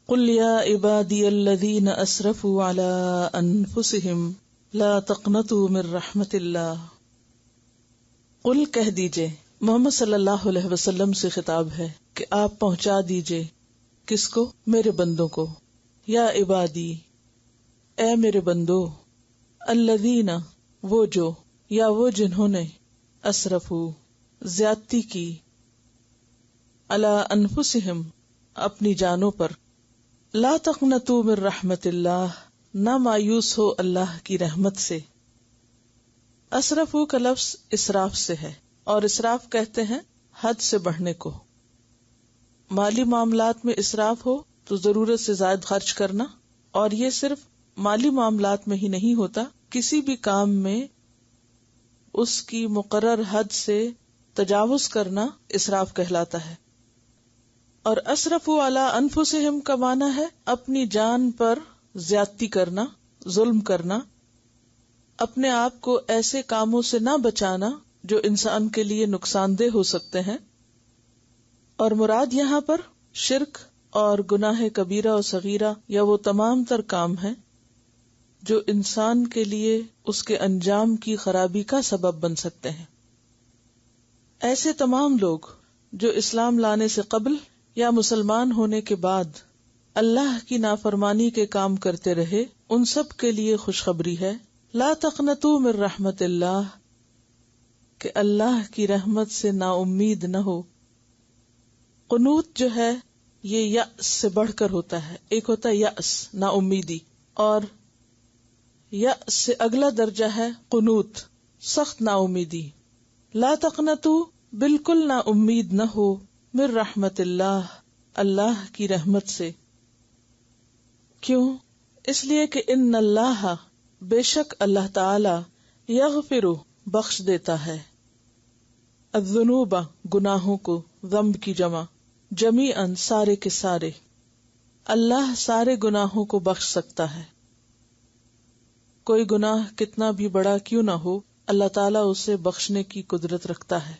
قل یا عبادی الذین اسرفوا علی انفسہم لا تقنطوا من رحمت اللہ. قل کہہ دیجئے، محمد صلی اللہ علیہ وسلم سے خطاب ہے کہ آپ پہنچا دیجئے. کس کو؟ میرے بندوں کو. یا عبادی، اے میرے بندو، الذین، وہ جو، یا وہ جنہوں نے، اسرفوا، زیادتی کی، علی انفسہم، اپنی جانوں پر، لا تقنطوا من رحمت اللہ، نہ مایوس ہو اللہ کی رحمت سے. اسرفوا کا لفظ اسراف سے ہے، اور اسراف کہتے ہیں حد سے بڑھنے کو. مالی معاملات میں اسراف ہو تو ضرورت سے زائد خرچ کرنا، اور یہ صرف مالی معاملات میں ہی نہیں ہوتا، کسی بھی کام میں اس کی مقرر حد سے تجاوز کرنا اسراف کہلاتا ہے. اور اسرفوا علی انفسہم کا معنی ہے اپنی جان پر زیادتی کرنا، ظلم کرنا، اپنے آپ کو ایسے کاموں سے نہ بچانا جو انسان کے لیے نقصان دہ ہو سکتے ہیں. اور مراد یہاں پر شرک اور گناہ کبیرہ اور صغیرہ یا وہ تمام تر کام ہیں جو انسان کے لیے اس کے انجام کی خرابی کا سبب بن سکتے ہیں. ایسے تمام لوگ جو اسلام لانے سے قبل یا مسلمان ہونے کے بعد اللہ کی نافرمانی کے کام کرتے رہے، ان سب کے لیے خوشخبری ہے، لا تقنطوا من رحمت اللہ، کہ اللہ کی رحمت سے نا امید نہ ہو. قنوط جو ہے یہ یأس سے بڑھ کر ہوتا ہے. ایک ہوتا ہے یأس، نا امیدی، اور یأس سے اگلا درجہ ہے قنوط، سخت نا امیدی. لا تقنطوا، بالکل نا امید نہ ہو، من رحمت اللہ، اللہ کی رحمت سے. کیوں؟ اس لیے کہ ان اللہ، بے شک اللہ تعالی، یغفر، بخش دیتا ہے، الذنوب، گناہوں کو، ذنب کی جمع، جمیعاً، سارے کے سارے. اللہ سارے گناہوں کو بخش سکتا ہے. کوئی گناہ کتنا بھی بڑا کیوں نہ ہو، اللہ تعالیٰ اسے بخشنے کی قدرت رکھتا ہے.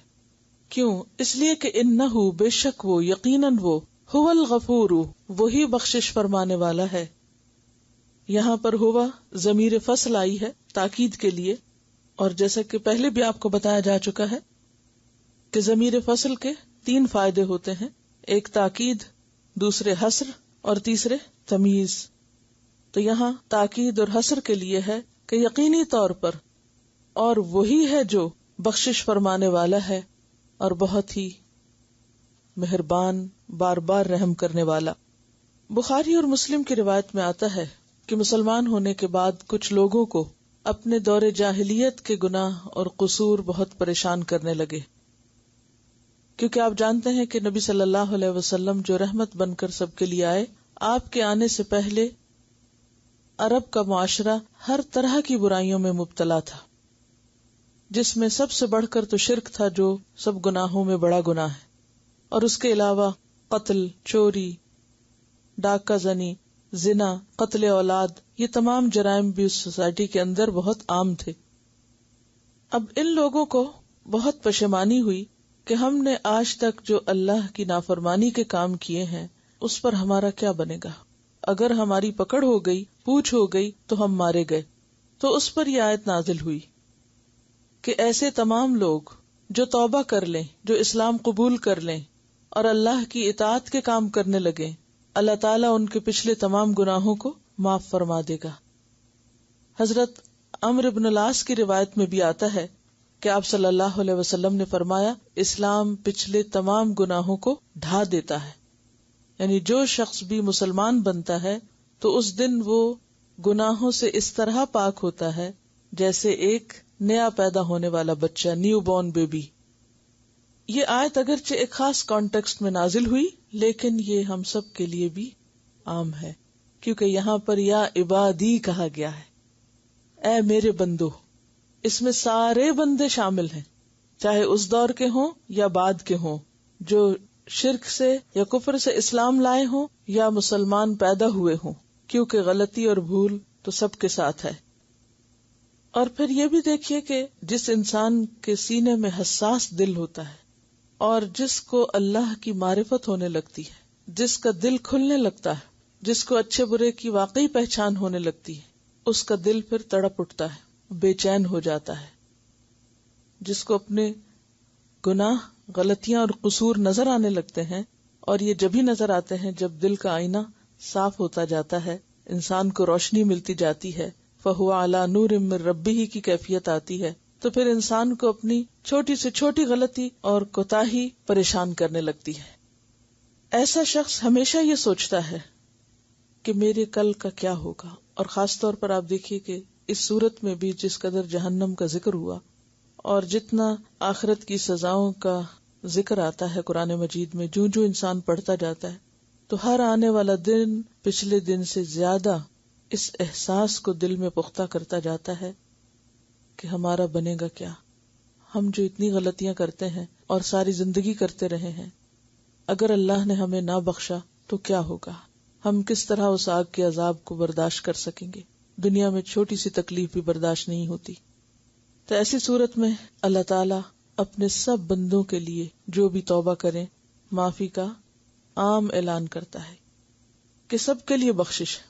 کیوں؟ اس لیے کہ انہ، بے شک وہ، یقیناً وہ، هو الغفور، وہی بخشش فرمانے والا ہے. یہاں پر ہوا ضمیر فصل آئی ہے تاکید کے لیے، اور جیسا کہ پہلے بھی آپ کو بتایا جا چکا ہے کہ ضمیر فصل کے 3 فائدے ہوتے ہیں، ایک تاکید، دوسرے حصر، اور تیسرے تمییز. تو یہاں تاکید اور حصر کے لیے ہے کہ یقینی طور پر، اور وہی ہے جو بخشش فرمانے والا ہے اور بہت ہی مہربان، بار بار رحم کرنے والا. بخاری اور مسلم کی روایت میں آتا ہے کہ مسلمان ہونے کے بعد کچھ لوگوں کو اپنے دور جاہلیت کے گناہ اور قصور بہت پریشان کرنے لگے، کیونکہ آپ جانتے ہیں کہ نبی صلی اللہ علیہ وسلم جو رحمت بن کر سب کے لیے آئے، آپ کے آنے سے پہلے عرب کا معاشرہ ہر طرح کی برائیوں میں مبتلا تھا، جس میں سب سے بڑھ کر تو شرک تھا جو سب گناہوں میں بڑا گناہ ہے، اور اس کے علاوہ قتل، چوری، ڈاکہ زنی، زنا، قتل اولاد، یہ تمام جرائم بھی اس سوسائٹی کے اندر بہت عام تھے. اب ان لوگوں کو بہت پشیمانی ہوئی کہ ہم نے آج تک جو اللہ کی نافرمانی کے کام کیے ہیں اس پر ہمارا کیا بنے گا. اگر ہماری پکڑ ہو گئی، پوچھ ہو گئی تو ہم مارے گئے. تو اس پر یہ آیت نازل ہوئی کہ ایسے تمام لوگ جو توبہ کر لیں، جو اسلام قبول کر لیں اور اللہ کی اطاعت کے کام کرنے لگے، اللہ تعالیٰ ان کے پچھلے تمام گناہوں کو معاف فرما دے گا. حضرت عمرو بن العاص کی روایت میں بھی آتا ہے کہ آپ صلی اللہ علیہ وسلم نے فرمایا، اسلام پچھلے تمام گناہوں کو ڈھا دیتا ہے. یعنی جو شخص بھی مسلمان بنتا ہے تو اس دن وہ گناہوں سے اس طرح پاک ہوتا ہے جیسے ایک نیا پیدا ہونے والا بچہ، نیو بورن بیبی. یہ آیت اگرچہ ایک خاص کانٹیکسٹ میں نازل ہوئی، لیکن یہ ہم سب کے لیے بھی عام ہے، کیونکہ یہاں پر یا عبادی کہا گیا ہے، اے میرے بندو. اس میں سارے بندے شامل ہیں، چاہے اس دور کے ہوں یا بعد کے ہوں، جو شرک سے یا کفر سے اسلام لائے ہوں یا مسلمان پیدا ہوئے ہوں، کیونکہ غلطی اور بھول تو سب کے ساتھ ہے. اور پھر یہ بھی دیکھیے کہ جس انسان کے سینے میں حساس دل ہوتا ہے اور جس کو اللہ کی معرفت ہونے لگتی ہے، جس کا دل کھلنے لگتا ہے، جس کو اچھے برے کی واقعی پہچان ہونے لگتی ہے اس کا دل پھر تڑپ اٹھتا ہے، بے چین ہو جاتا ہے. جس کو اپنے گناہ، غلطیاں اور قصور نظر آنے لگتے ہیں، اور یہ جبھی نظر آتے ہیں جب دل کا آئینہ صاف ہوتا جاتا ہے، انسان کو روشنی ملتی جاتی ہے، فَهُوَ عَلَى نُورٍ مِّن رَبِّهِ کی کیفیت آتی ہے، تو پھر انسان کو اپنی چھوٹی سے چھوٹی غلطی اور کوتاہی پریشان کرنے لگتی ہے. ایسا شخص ہمیشہ یہ سوچتا ہے کہ میرے کل کا کیا ہوگا. اور خاص طور پر آپ دیکھیے کہ اس صورت میں بھی جس قدر جہنم کا ذکر ہوا اور جتنا آخرت کی سزاؤں کا ذکر آتا ہے قرآن مجید میں، جو جو انسان پڑھتا جاتا ہے تو ہر آنے والا دن پچھلے دن سے زیادہ اس احساس کو دل میں پختہ کرتا جاتا ہے کہ ہمارا بنے گا کیا. ہم جو اتنی غلطیاں کرتے ہیں اور ساری زندگی کرتے رہے ہیں، اگر اللہ نے ہمیں نہ بخشا تو کیا ہوگا؟ ہم کس طرح اس آگ کے عذاب کو برداشت کر سکیں گے؟ دنیا میں چھوٹی سی تکلیف بھی برداشت نہیں ہوتی. تو ایسی صورت میں اللہ تعالیٰ اپنے سب بندوں کے لیے جو بھی توبہ کریں معافی کا عام اعلان کرتا ہے کہ سب کے لیے بخشش ہے.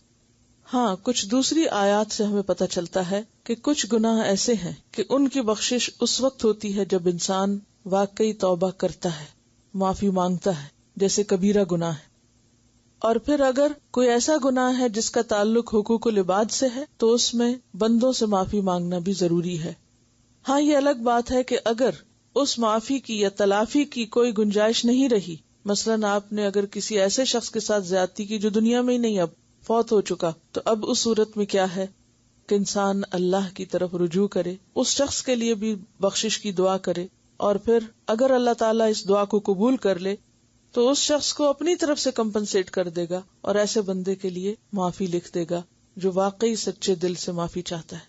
ہاں، کچھ دوسری آیات سے ہمیں پتہ چلتا ہے کہ کچھ گناہ ایسے ہیں کہ ان کی بخشش اس وقت ہوتی ہے جب انسان واقعی توبہ کرتا ہے، معافی مانگتا ہے، جیسے کبیرہ گناہ ہے. اور پھر اگر کوئی ایسا گناہ ہے جس کا تعلق حقوق العباد سے ہے تو اس میں بندوں سے معافی مانگنا بھی ضروری ہے. ہاں، یہ الگ بات ہے کہ اگر اس معافی کی یا تلافی کی کوئی گنجائش نہیں رہی، مثلاً آپ نے اگر کسی ایسے شخص کے ساتھ زیادتی کی جو دنیا میں ہی نہیں، اب فوت ہو چکا، تو اب اس صورت میں کیا ہے کہ انسان اللہ کی طرف رجوع کرے، اس شخص کے لیے بھی بخشش کی دعا کرے، اور پھر اگر اللہ تعالیٰ اس دعا کو قبول کر لے تو اس شخص کو اپنی طرف سے کمپنسیٹ کر دے گا اور ایسے بندے کے لیے معافی لکھ دے گا جو واقعی سچے دل سے معافی چاہتا ہے.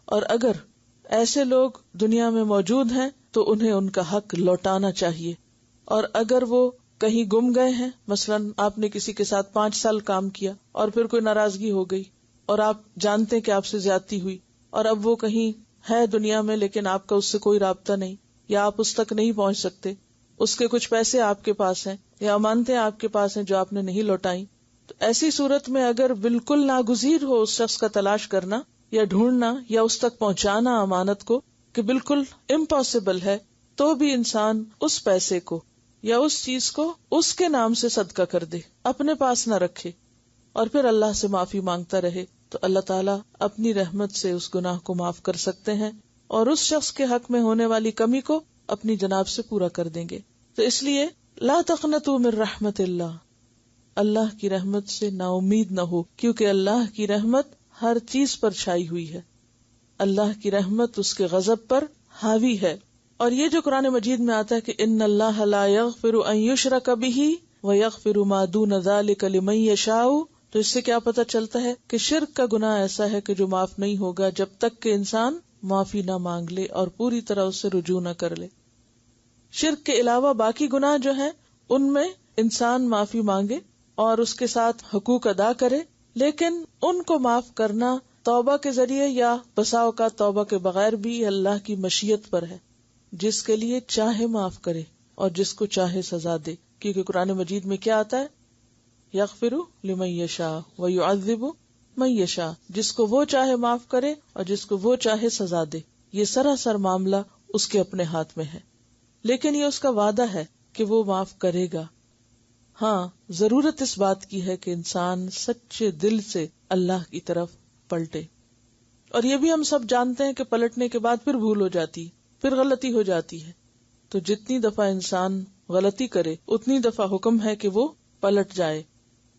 اور اگر ایسے لوگ دنیا میں موجود ہیں تو انہیں ان کا حق لوٹانا چاہیے. اور اگر وہ کہیں گم گئے ہیں، مثلاً آپ نے کسی کے ساتھ 5 سال کام کیا اور پھر کوئی ناراضگی ہو گئی اور آپ جانتے ہیں کہ آپ سے زیادتی ہوئی، اور اب وہ کہیں ہے دنیا میں لیکن آپ کا اس سے کوئی رابطہ نہیں، یا آپ اس تک نہیں پہنچ سکتے، اس کے کچھ پیسے آپ کے پاس ہیں یا امانتیں آپ کے پاس ہیں جو آپ نے نہیں لوٹائیں، تو ایسی صورت میں اگر بالکل ناگزیر ہو اس شخص کا تلاش کرنا یا ڈھونڈنا یا اس تک پہنچانا امانت کو، کہ بالکل امپاسبل ہے، تو بھی انسان اس پیسے کو یا اس چیز کو اس کے نام سے صدقہ کر دے، اپنے پاس نہ رکھے، اور پھر اللہ سے معافی مانگتا رہے، تو اللہ تعالیٰ اپنی رحمت سے اس گناہ کو معاف کر سکتے ہیں اور اس شخص کے حق میں ہونے والی کمی کو اپنی جناب سے پورا کر دیں گے. تو اس لیے لا تقنطوا من رحمت اللہ، اللہ کی رحمت سے نا امید نہ ہو، کیونکہ اللہ کی رحمت ہر چیز پر چھائی ہوئی ہے. اللہ کی رحمت اس کے غضب پر حاوی ہے. اور یہ جو قرآن مجید میں آتا ہے کہ ان اللہ لا یغفر ان یشرک بہ ویغفر ما دون ذلک لمن یشاء، تو اس سے کیا پتہ چلتا ہے کہ شرک کا گناہ ایسا ہے کہ جو معاف نہیں ہوگا جب تک کہ انسان معافی نہ مانگ لے اور پوری طرح اس سے رجوع نہ کر لے. شرک کے علاوہ باقی گناہ جو ہیں ان میں انسان معافی مانگے اور اس کے ساتھ حقوق ادا کرے، لیکن ان کو معاف کرنا توبہ کے ذریعے یا بسا اوقات توبہ کے بغیر بھی اللہ کی مشیت پر ہے، جس کے لیے چاہے معاف کرے اور جس کو چاہے سزا دے. کیونکہ قرآن مجید میں کیا آتا ہے؟ یغفر لمن یشاء ویعذب من یشاء، جس کو وہ چاہے معاف کرے اور جس کو وہ چاہے سزا دے. یہ سراسر معاملہ اس کے اپنے ہاتھ میں ہے، لیکن یہ اس کا وعدہ ہے کہ وہ معاف کرے گا. ہاں، ضرورت اس بات کی ہے کہ انسان سچے دل سے اللہ کی طرف پلٹے. اور یہ بھی ہم سب جانتے ہیں کہ پلٹنے کے بعد پھر بھول ہو جاتی، پھر غلطی ہو جاتی ہے. تو جتنی دفعہ انسان غلطی کرے اتنی دفعہ حکم ہے کہ وہ پلٹ جائے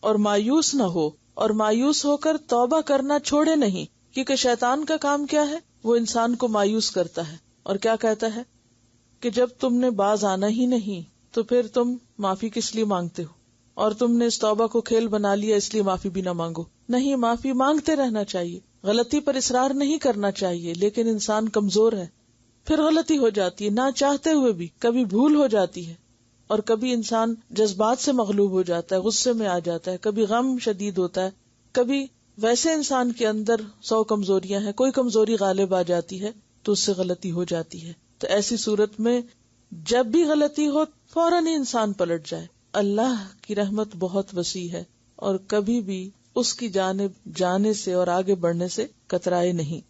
اور مایوس نہ ہو، اور مایوس ہو کر توبہ کرنا چھوڑے نہیں. کیونکہ شیطان کا کام کیا ہے؟ وہ انسان کو مایوس کرتا ہے اور کیا کہتا ہے کہ جب تم نے باز آنا ہی نہیں تو پھر تم معافی کس لیے مانگتے ہو، اور تم نے اس توبہ کو کھیل بنا لیا اس لیے معافی بھی نہ مانگو. نہیں، معافی مانگتے رہنا چاہیے، غلطی پر اصرار نہیں کرنا چاہیے. لیکن انسان کمزور ہے، پھر غلطی ہو جاتی ہے، نہ چاہتے ہوئے بھی کبھی بھول ہو جاتی ہے، اور کبھی انسان جذبات سے مغلوب ہو جاتا ہے، غصے میں آ جاتا ہے، کبھی غم شدید ہوتا ہے، کبھی ویسے انسان کے اندر 100 کمزوریاں ہیں، کوئی کمزوری غالب آ جاتی ہے تو اس سے غلطی ہو جاتی ہے. تو ایسی صورت میں جب بھی غلطی ہو فوراً ہی انسان پلٹ جائے. اللہ کی رحمت بہت وسیع ہے اور کبھی بھی اس کی جانب جانے سے اور آگے بڑھنے سے کترائے نہیں.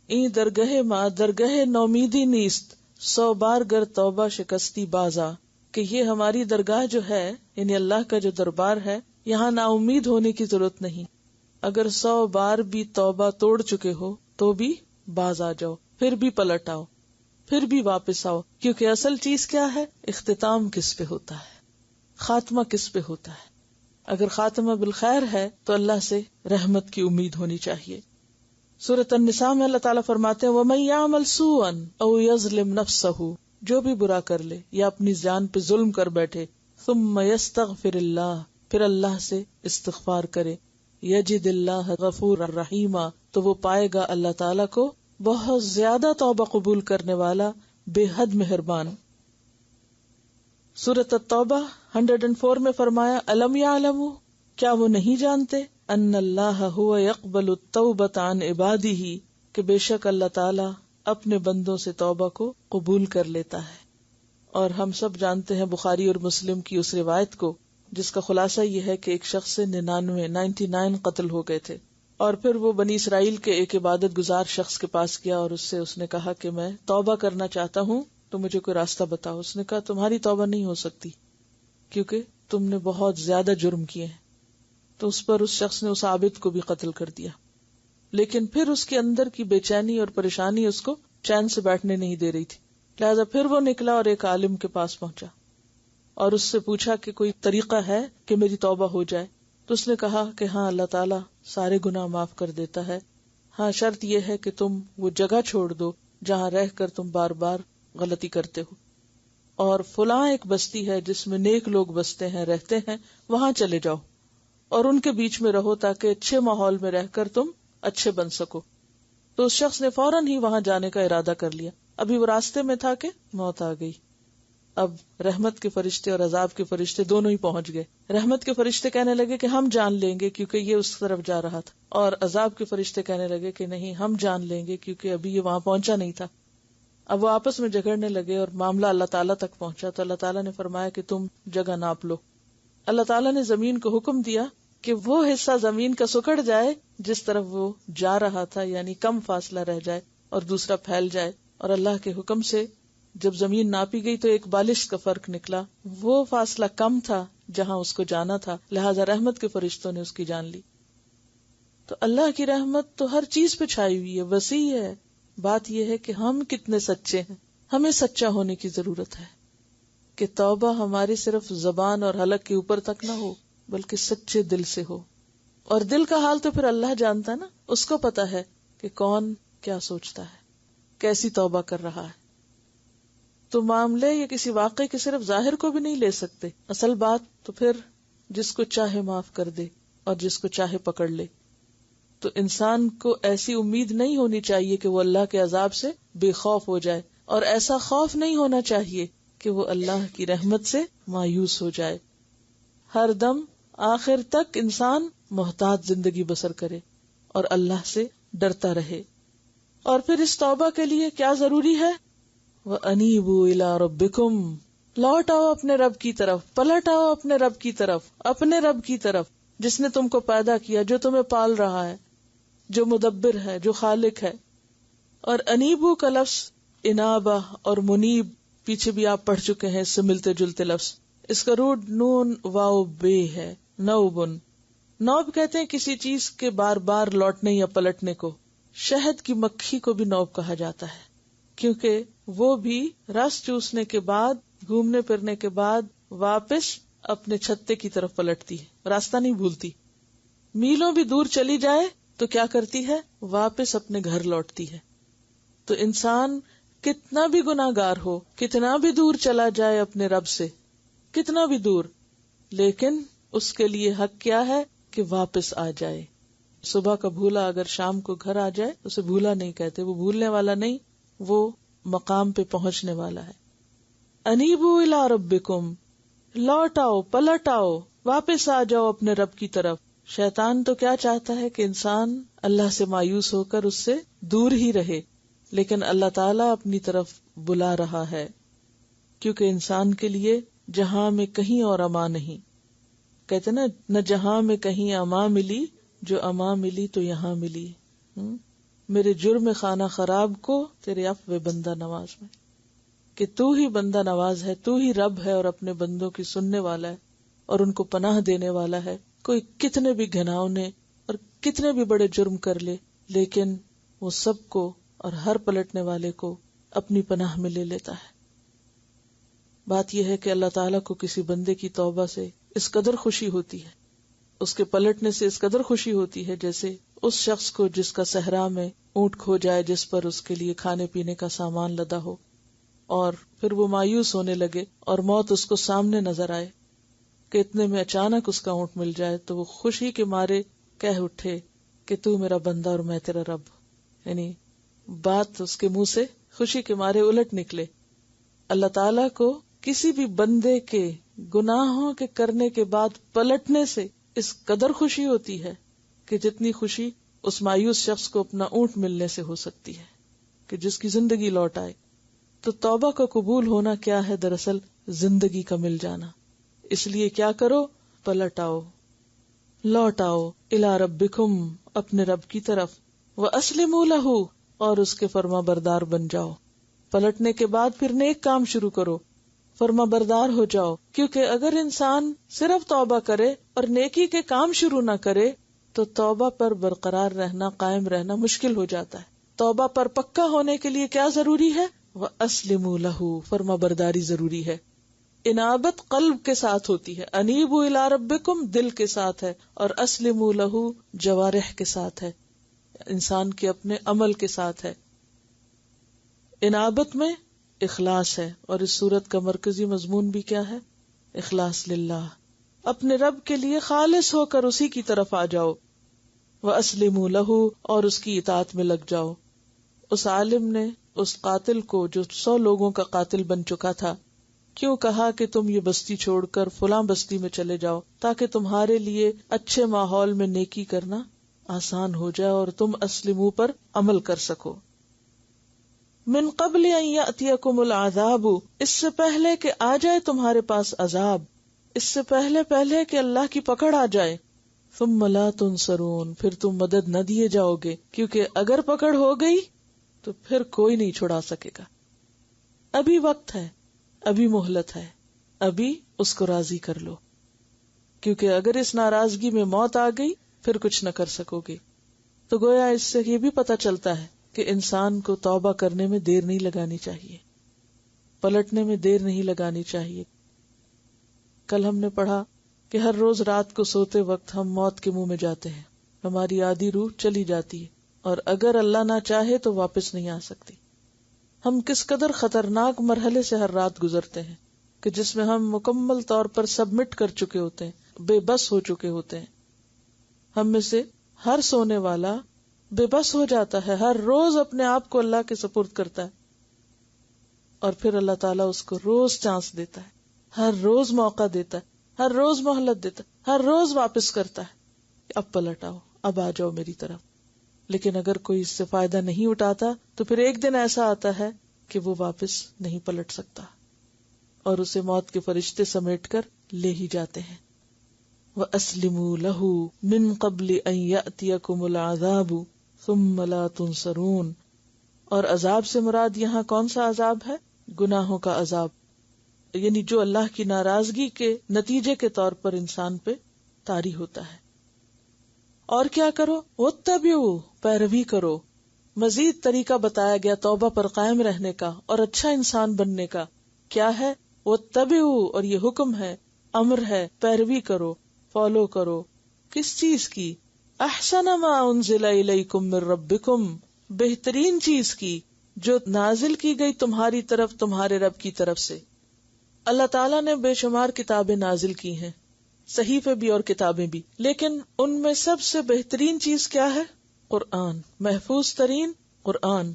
این درگہ ما درگہ نومیدی نیست 100 بار گر توبہ شکستی بازا، کہ یہ ہماری درگاہ جو ہے یعنی اللہ کا جو دربار ہے، یہاں نا امید ہونے کی ضرورت نہیں. اگر 100 بار بھی توبہ توڑ چکے ہو تو بھی باز آ جاؤ، پھر بھی پلٹ آؤ، پھر بھی واپس آؤ. کیونکہ اصل چیز کیا ہے؟ اختتام کس پہ ہوتا ہے، خاتمہ کس پہ ہوتا ہے. اگر خاتمہ بالخیر ہے تو اللہ سے رحمت کی امید ہونی چاہیے. سورۃ النساء میں اللہ تعالیٰ فرماتے ہیں وَمَن يَعْمَلْ سُوءًا أَوْ يَظْلِمْ نَفْسَهُ، جو بھی برا کر لے یا اپنی جان پہ ظلم کر بیٹھے، ثُمَّ يَسْتَغْفِرِ اللَّهِ، پھر اللہ سے استغفار کرے، يَجِدِ اللَّهَ غَفُورًا رَحِيمًا، تو وہ پائے گا اللہ تعالیٰ کو بہت زیادہ توبہ قبول کرنے والا، بے حد مہربان. سورۃ التوبہ 104 میں فرمایا الم یعلموا، کیا وہ نہیں جانتے، ان اللہ هو يقبل التوبۃ عن عبادہ، کہ بے شک اللہ تعالی اپنے بندوں سے توبہ کو قبول کر لیتا ہے. اور ہم سب جانتے ہیں بخاری اور مسلم کی اس روایت کو جس کا خلاصہ یہ ہے کہ ایک شخص سے 99 قتل ہو گئے تھے، اور پھر وہ بنی اسرائیل کے ایک عبادت گزار شخص کے پاس گیا اور اس نے کہا کہ میں توبہ کرنا چاہتا ہوں تو مجھے کوئی راستہ بتاؤ. اس نے کہا تمہاری توبہ نہیں ہو سکتی کیونکہ تم نے بہت زیادہ جرم کیے ہیں. تو اس پر اس شخص نے اس عابد کو بھی قتل کر دیا. لیکن پھر اس کے اندر کی بے چینی اور پریشانی اس کو چین سے بیٹھنے نہیں دے رہی تھی، لہذا پھر وہ نکلا اور ایک عالم کے پاس پہنچا اور اس سے پوچھا کہ کوئی طریقہ ہے کہ میری توبہ ہو جائے. تو اس نے کہا کہ ہاں اللہ تعالیٰ سارے گناہ معاف کر دیتا ہے، ہاں شرط یہ ہے کہ تم وہ جگہ چھوڑ دو جہاں رہ کر تم بار بار غلطی کرتے ہو، اور فلاں ایک بستی ہے جس میں نیک لوگ بستے ہیں رہتے ہیں، وہاں چلے جاؤ اور ان کے بیچ میں رہو تاکہ اچھے ماحول میں رہ کر تم اچھے بن سکو. تو اس شخص نے فوراً ہی وہاں جانے کا ارادہ کر لیا. ابھی وہ راستے میں تھا کہ موت آ گئی. اب رحمت کے فرشتے اور عذاب کے فرشتے دونوں ہی پہنچ گئے. رحمت کے فرشتے کہنے لگے کہ ہم جان لیں گے کیونکہ یہ اس طرف جا رہا تھا، اور عذاب کے فرشتے کہنے لگے کہ نہیں ہم جان لیں گے کیونکہ ابھی یہ وہاں پہنچا نہیں تھا. اب وہ آپس میں جھگڑنے لگے اور معاملہ اللہ تعالیٰ تک پہنچا. تو اللہ تعالیٰ نے فرمایا کہ تم جگہ ناپ لو. اللہ تعالیٰ نے زمین کو حکم دیا کہ وہ حصہ زمین کا سکڑ جائے جس طرف وہ جا رہا تھا، یعنی کم فاصلہ رہ جائے، اور دوسرا پھیل جائے. اور اللہ کے حکم سے جب زمین ناپی گئی تو ایک بالش کا فرق نکلا، وہ فاصلہ کم تھا جہاں اس کو جانا تھا، لہذا رحمت کے فرشتوں نے اس کی جان لی. تو اللہ کی رحمت تو ہر چیز پہ چھائی ہوئی ہے، وسیع ہے. بات یہ ہے کہ ہم کتنے سچے ہیں. ہمیں سچا ہونے کی ضرورت ہے کہ توبہ ہماری صرف زبان اور حلق کے اوپر تک نہ ہو بلکہ سچے دل سے ہو. اور دل کا حال تو پھر اللہ جانتا ہے نا، اس کو پتا ہے کہ کون کیا سوچتا ہے، کیسی توبہ کر رہا ہے. تو معاملے یا کسی واقعے کے صرف ظاہر کو بھی نہیں لے سکتے، اصل بات تو پھر جس کو چاہے معاف کر دے اور جس کو چاہے پکڑ لے. تو انسان کو ایسی امید نہیں ہونی چاہیے کہ وہ اللہ کے عذاب سے بے خوف ہو جائے، اور ایسا خوف نہیں ہونا چاہیے کہ وہ اللہ کی رحمت سے مایوس ہو جائے. ہر دم آخر تک انسان محتاط زندگی بسر کرے اور اللہ سے ڈرتا رہے. اور پھر اس توبہ کے لیے کیا ضروری ہے؟ وَأَنِيبُوا إِلَىٰ رَبِّكُمْ، لوٹ آؤ اپنے رب کی طرف، پلٹ آؤ اپنے رب کی طرف، اپنے رب کی طرف جس نے تم کو پیدا کیا، جو تمہیں پال رہا ہے، جو مدبر ہے، جو خالق ہے. اور انیبو کا لفظ انابہ اور منیب پیچھے بھی آپ پڑھ چکے ہیں، اس سے ملتے جلتے لفظ. اس کا روٹ نون واو بے ہے، نوبن. نوب کہتے ہیں کسی چیز کے بار بار لوٹنے یا پلٹنے کو. شہد کی مکھی کو بھی نوب کہا جاتا ہے کیونکہ وہ بھی رس چوسنے کے بعد، گھومنے پھرنے کے بعد واپس اپنے چھتے کی طرف پلٹتی ہے، راستہ نہیں بھولتی. میلوں بھی دور چلی جائے تو کیا کرتی ہے؟ واپس اپنے گھر لوٹتی ہے. تو انسان کتنا بھی گناہگار ہو، کتنا بھی دور چلا جائے اپنے رب سے، کتنا بھی دور، لیکن اس کے لیے حق کیا ہے کہ واپس آ جائے. صبح کا بھولا اگر شام کو گھر آ جائے اسے بھولا نہیں کہتے، وہ بھولنے والا نہیں، وہ مقام پہ پہنچنے والا ہے. انیبو الی ربکم، لوٹ آؤ، پلٹ آؤ، واپس آ جاؤ اپنے رب کی طرف. شیطان تو کیا چاہتا ہے کہ انسان اللہ سے مایوس ہو کر اس سے دور ہی رہے، لیکن اللہ تعالیٰ اپنی طرف بلا رہا ہے کیونکہ انسان کے لیے جہاں میں کہیں اور امان نہیں. کہتے نا نہ جہاں میں کہیں اما ملی، جو اما ملی تو یہاں ملی. میرے جرم خانہ خراب کو تیرے عفو بندہ نواز میں، کہ تو ہی بندہ نواز ہے، تو ہی رب ہے اور اپنے بندوں کی سننے والا ہے اور ان کو پناہ دینے والا ہے. کوئی کتنے بھی گھناؤنے اور کتنے بھی بڑے جرم کر لے، لیکن وہ سب کو اور ہر پلٹنے والے کو اپنی پناہ میں لے لیتا ہے. بات یہ ہے کہ اللہ تعالیٰ کو کسی بندے کی توبہ سے اس قدر خوشی ہوتی ہے، اس کے پلٹنے سے اس قدر خوشی ہوتی ہے، جیسے اس شخص کو جس کا صحرا میں اونٹ کھو جائے، جس پر اس کے لیے کھانے پینے کا سامان لدا ہو، اور پھر وہ مایوس ہونے لگے اور موت اس کو سامنے نظر آئے کہ اتنے میں اچانک اس کا اونٹ مل جائے، تو وہ خوشی کے مارے کہہ اٹھے کہ تو میرا بندہ اور میں تیرا رب. یعنی بات اس کے منہ سے خوشی کے مارے الٹ نکلے. اللہ تعالیٰ کو کسی بھی بندے کے گناہوں کے کرنے کے بعد پلٹنے سے اس قدر خوشی ہوتی ہے کہ جتنی خوشی اس مایوس شخص کو اپنا اونٹ ملنے سے ہو سکتی ہے کہ جس کی زندگی لوٹ آئے. تو توبہ کا قبول ہونا کیا ہے؟ دراصل زندگی کا مل جانا. اس لیے کیا کرو؟ پلٹ آؤ، لوٹ آؤ الی ربکم، اپنے رب کی طرف، واسلموا لہ، اور اس کے فرما بردار بن جاؤ. پلٹنے کے بعد پھر نیک کام شروع کرو، فرما بردار ہو جاؤ. کیونکہ اگر انسان صرف توبہ کرے اور نیکی کے کام شروع نہ کرے تو توبہ پر برقرار رہنا، قائم رہنا مشکل ہو جاتا ہے. توبہ پر پکا ہونے کے لیے کیا ضروری ہے؟ وَأَسْلِمُوا لَهُ، فرما برداری ضروری ہے. انابت قلب کے ساتھ ہوتی ہے، انیبوا الی ربکم دل کے ساتھ ہے، اور اسلموا لہ جوارح کے ساتھ ہے، انسان کے اپنے عمل کے ساتھ ہے. انابت میں اخلاص ہے، اور اس صورت کا مرکزی مضمون بھی کیا ہے؟ اخلاص للہ، اپنے رب کے لیے خالص ہو کر اسی کی طرف آ جاؤ. وَأَسْلِمُوا لَهُ، اور اس کی اطاعت میں لگ جاؤ. اس عالم نے اس قاتل کو جو 100 لوگوں کا قاتل بن چکا تھا کیوں کہا کہ تم یہ بستی چھوڑ کر فلاں بستی میں چلے جاؤ تاکہ تمہارے لیے اچھے ماحول میں نیکی کرنا آسان ہو جائے اور تم اسلموا پر عمل کر سکو. من قبل ان یأتیکم العذاب، اس سے پہلے کہ آ جائے تمہارے پاس عذاب، اس سے پہلے کہ اللہ کی پکڑ آ جائے. ثم لا تنصرون، پھر تم مدد نہ دیے جاؤ گے، کیونکہ اگر پکڑ ہو گئی تو پھر کوئی نہیں چھڑا سکے گا. ابھی وقت ہے، ابھی مہلت ہے، ابھی اس کو راضی کر لو، کیونکہ اگر اس ناراضگی میں موت آ گئی پھر کچھ نہ کر سکو گے. تو گویا اس سے یہ بھی پتہ چلتا ہے کہ انسان کو توبہ کرنے میں دیر نہیں لگانی چاہیے، پلٹنے میں دیر نہیں لگانی چاہیے. کل ہم نے پڑھا کہ ہر روز رات کو سوتے وقت ہم موت کے منہ میں جاتے ہیں، ہماری آدھی روح چلی جاتی ہے، اور اگر اللہ نہ چاہے تو واپس نہیں آ سکتی. ہم کس قدر خطرناک مرحلے سے ہر رات گزرتے ہیں کہ جس میں ہم مکمل طور پر سبمٹ کر چکے ہوتے ہیں، بے بس ہو چکے ہوتے ہیں. ہم میں سے ہر سونے والا بے بس ہو جاتا ہے، ہر روز اپنے آپ کو اللہ کے سپرد کرتا ہے، اور پھر اللہ تعالیٰ اس کو روز چانس دیتا ہے، ہر روز موقع دیتا ہے، ہر روز مہلت دیتا ہے، ہر روز واپس کرتا ہے، اب پلٹ آؤ، اب آ جاؤ میری طرف. لیکن اگر کوئی اس سے فائدہ نہیں اٹھاتا تو پھر ایک دن ایسا آتا ہے کہ وہ واپس نہیں پلٹ سکتا اور اسے موت کے فرشتے سمیٹ کر لے ہی جاتے ہیں. وَأَسْلِمُوا لَهُ مِن قَبْلِ أَن يَأْتِيَكُمُ الْعَذَابُ ثُمَّ لَا تُنصَرُونَ. اور عذاب سے مراد یہاں کون سا عذاب ہے؟ گناہوں کا عذاب، یعنی جو اللہ کی ناراضگی کے نتیجے کے طور پر انسان پہ طاری ہوتا ہے. اور کیا کرو؟ وَاتَّبِعُوا، پیروی کرو. مزید طریقہ بتایا گیا توبہ پر قائم رہنے کا اور اچھا انسان بننے کا. کیا ہے؟ وَاتَّبِعُوا، اور یہ حکم ہے، امر ہے، پیروی کرو، فالو کرو. کس چیز کی؟ احسن ما انزل الیکم من ربکم، بہترین چیز کی جو نازل کی گئی تمہاری طرف تمہارے رب کی طرف سے. اللہ تعالیٰ نے بے شمار کتابیں نازل کی ہیں، صحیفے بھی اور کتابیں بھی، لیکن ان میں سب سے بہترین چیز کیا ہے؟ قرآن، محفوظ ترین قرآن.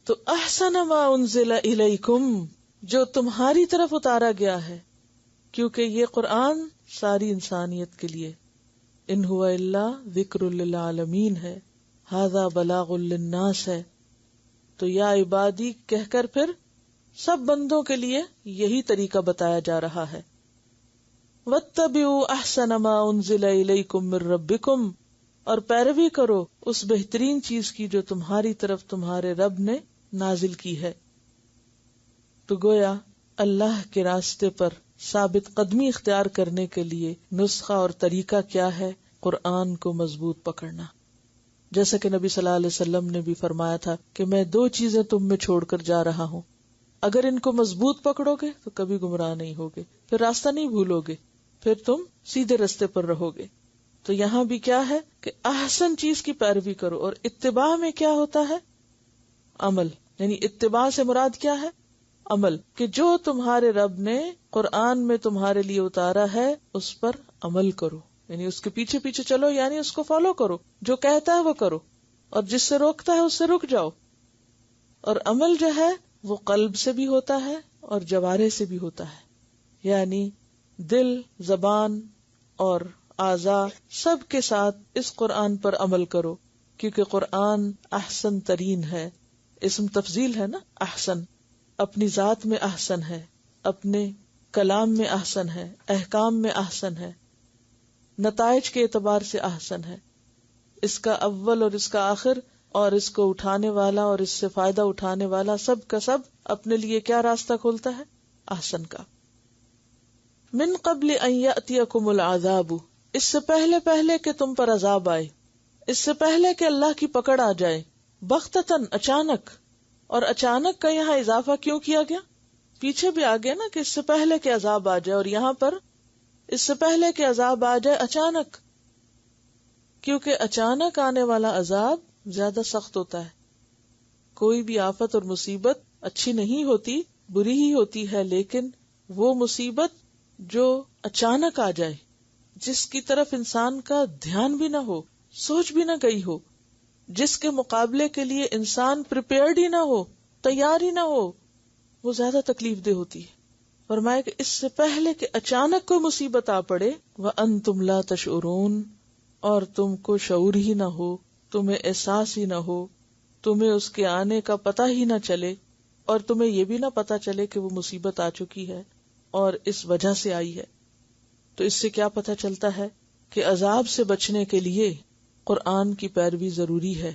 تو احسن ما انزل الیکم، جو تمہاری طرف اتارا گیا ہے، کیونکہ یہ قرآن ساری انسانیت کے لیے، ان هو الا ذکر للعالمین ہے، ھذا بلاغ للناس ہے. تو یا عبادی کہہ کر پھر سب بندوں کے لیے یہی طریقہ بتایا جا رہا ہے. واتبعوا احسن ما انزل الیکم من ربکم، اور پیروی کرو اس بہترین چیز کی جو تمہاری طرف تمہارے رب نے نازل کی ہے۔ تو گویا اللہ کے راستے پر ثابت قدمی اختیار کرنے کے لیے نسخہ اور طریقہ کیا ہے؟ قرآن کو مضبوط پکڑنا۔ جیسا کہ نبی صلی اللہ علیہ وسلم نے بھی فرمایا تھا کہ میں 2 چیزیں تم میں چھوڑ کر جا رہا ہوں، اگر ان کو مضبوط پکڑو گے تو کبھی گمراہ نہیں ہوگے، پھر راستہ نہیں بھولو گے، پھر تم سیدھے راستے پر رہو گے۔ تو یہاں بھی کیا ہے کہ احسن چیز کی پیروی کرو، اور اتباع میں کیا ہوتا ہے؟ عمل، یعنی اتباع سے مراد کیا ہے؟ عمل، کہ جو تمہارے رب نے قرآن میں تمہارے لیے اتارا ہے اس پر عمل کرو، یعنی اس کے پیچھے پیچھے چلو، یعنی اس کو فالو کرو، جو کہتا ہے وہ کرو، اور جس سے روکتا ہے اس سے رک جاؤ۔ اور عمل جو ہے وہ قلب سے بھی ہوتا ہے اور جوارح سے بھی ہوتا ہے، یعنی دل، زبان اور اعضاء سب کے ساتھ اس قرآن پر عمل کرو، کیونکہ قرآن احسن ترین ہے۔ اسم تفضیل ہے نا، احسن، اپنی ذات میں احسن ہے، اپنے کلام میں احسن ہے، احکام میں احسن ہے، نتائج کے اعتبار سے احسن ہے، اس کا اول اور اس کا آخر، اور اس کو اٹھانے والا اور اس سے فائدہ اٹھانے والا سب کا سب اپنے لیے کیا راستہ کھولتا ہے؟ احسن کا۔ من قبل ان یأتیکم العذاب، اس سے پہلے کہ تم پر عذاب آئے، اس سے پہلے کہ اللہ کی پکڑ آ جائے، بغتتاً، اچانک۔ اور اچانک کا یہاں اضافہ کیوں کیا گیا؟ پیچھے بھی آ گیا نا کہ اس سے پہلے کہ عذاب آ جائے، اور یہاں پر اس سے پہلے کہ عذاب آ جائے اچانک، کیونکہ اچانک آنے والا عذاب زیادہ سخت ہوتا ہے۔ کوئی بھی آفت اور مصیبت اچھی نہیں ہوتی، بری ہی ہوتی ہے، لیکن وہ مصیبت جو اچانک آ جائے، جس کی طرف انسان کا دھیان بھی نہ ہو، سوچ بھی نہ گئی ہو، جس کے مقابلے کے لیے انسان پریپیئرڈ ہی نہ ہو، تیار ہی نہ ہو، وہ زیادہ تکلیف دہ ہوتی ہے۔ فرمایا کہ اس سے پہلے کہ اچانک کوئی مصیبت آ پڑے، وَأَنْتُمْ لَا تَشْعُرُونَ، اور تم کو شعور ہی نہ ہو، تمہیں احساس ہی نہ ہو، تمہیں اس کے آنے کا پتہ ہی نہ چلے، اور تمہیں یہ بھی نہ پتہ چلے کہ وہ مصیبت آ چکی ہے اور اس وجہ سے آئی ہے۔ تو اس سے کیا پتہ چلتا ہے کہ عذاب سے بچنے کے لیے قرآن کی پیروی ضروری ہے۔